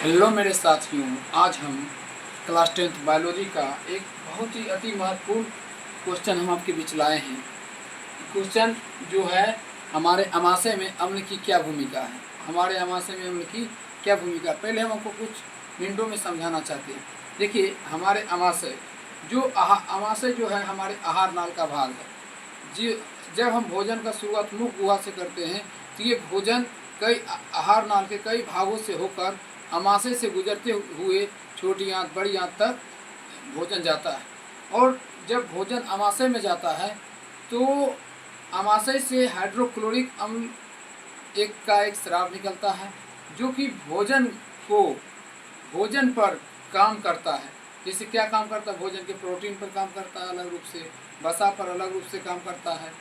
Hello मेरे साथियों, आज हम क्लास 10th बायोलॉजी का एक बहुत ही अति महत्वपूर्ण क्वेश्चन हम आपके बीच लाए हैं। क्वेश्चन जो है, हमारे अमाशय में अम्ल की क्या भूमिका है। हमारे अमाशय में अम्ल की क्या भूमिका है, पहले हम आपको कुछ मिनटों में समझाना चाहते हैं। देखिए, हमारे अमाशय अमाशय जो है हमारे आहार नाल का भाग है। जी, जब हम भोजन का शुरुआत मुख गुहा से करते हैं तो ये भोजन कई आहार नाल के कई भागों से होकर अमाशय से गुजरते हुए छोटी आंत बड़ी आंत तक भोजन जाता है। और जब भोजन अमाशय में जाता है तो अमाशय से हाइड्रोक्लोरिक अम्ल एक स्राव निकलता है, जो कि भोजन पर काम करता है। जैसे क्या काम करता है, भोजन के प्रोटीन पर काम करता है अलग रूप से, वसा पर अलग रूप से काम करता है।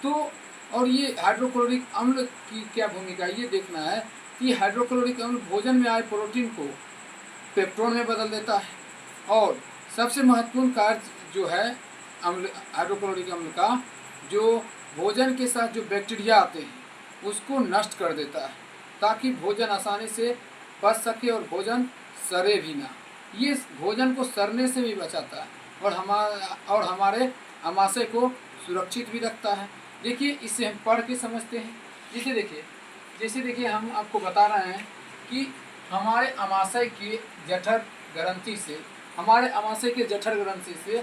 तो और ये हाइड्रोक्लोरिक अम्ल की क्या भूमिका, ये देखना है कि हाइड्रोक्लोरिक अम्ल भोजन में आए प्रोटीन को पेप्टोन में बदल देता है। और सबसे महत्वपूर्ण कार्य जो है हाइड्रोक्लोरिक अम्ल का, जो भोजन के साथ जो बैक्टीरिया आते हैं उसको नष्ट कर देता है, ताकि भोजन आसानी से पच सके और भोजन सड़े भी ना। ये भोजन को सड़ने से भी बचाता है और हमारे अमाशय को सुरक्षित भी रखता है। देखिए, इसे हम पढ़ के समझते हैं। जैसे देखिए हम आपको बता रहे हैं कि हमारे अमाशय के जठर ग्रंथि से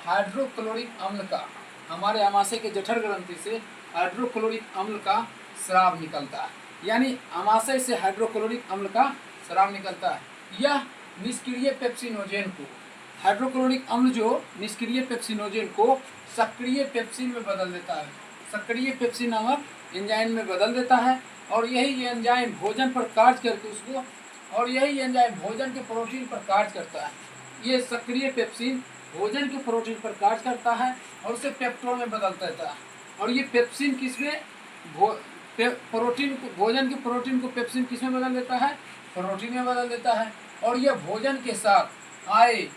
हाइड्रोक्लोरिक अम्ल का हमारे अमाशय के जठर ग्रंथि से हाइड्रोक्लोरिक अम्ल का स्राव निकलता है। यानी अमाशय से हाइड्रोक्लोरिक अम्ल का स्राव निकलता है। यह निष्क्रिय पेप्सिनोजेन को हाइड्रोक्लोरिक अम्ल जो निष्क्रिय पेप्सिनोजेन को सक्रिय पेप्सिन में बदल देता है, सक्रिय पेप्सिन नामक एंजाइम में बदल देता है। और यही एंजाइम भोजन पर कार्य करके भोजन के प्रोटीन पर कार्य करता है। ये सक्रिय पेप्सिन भोजन के प्रोटीन पर कार्य करता है और उसे पेप्टोन में बदल देता है। और ये पेप्सिन भोजन के प्रोटीन को पेप्सिन किसमें बदल देता है, प्रोटीन में बदल देता है। और यह भोजन के साथ आए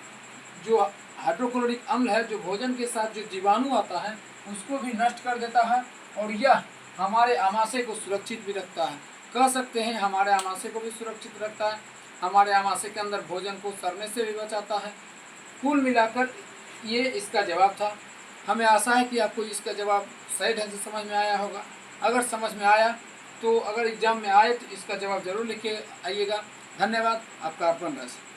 जो हाइड्रोक्लोरिक अम्ल है, जो भोजन के साथ जो जीवाणु आता है उसको भी नष्ट कर देता है। और यह हमारे आमाशय को सुरक्षित भी रखता है। कह सकते हैं हमारे आमाशय को भी सुरक्षित रखता है, हमारे आमाशय के अंदर भोजन को सड़ने से भी बचाता है। कुल मिलाकर ये इसका जवाब था। हमें आशा है कि आपको इसका जवाब सही ढंग से समझ में आया होगा। अगर समझ में आया तो अगर एग्जाम में आए तो इसका जवाब जरूर लिख के आइएगा। धन्यवाद, आपका अर्पण राशि।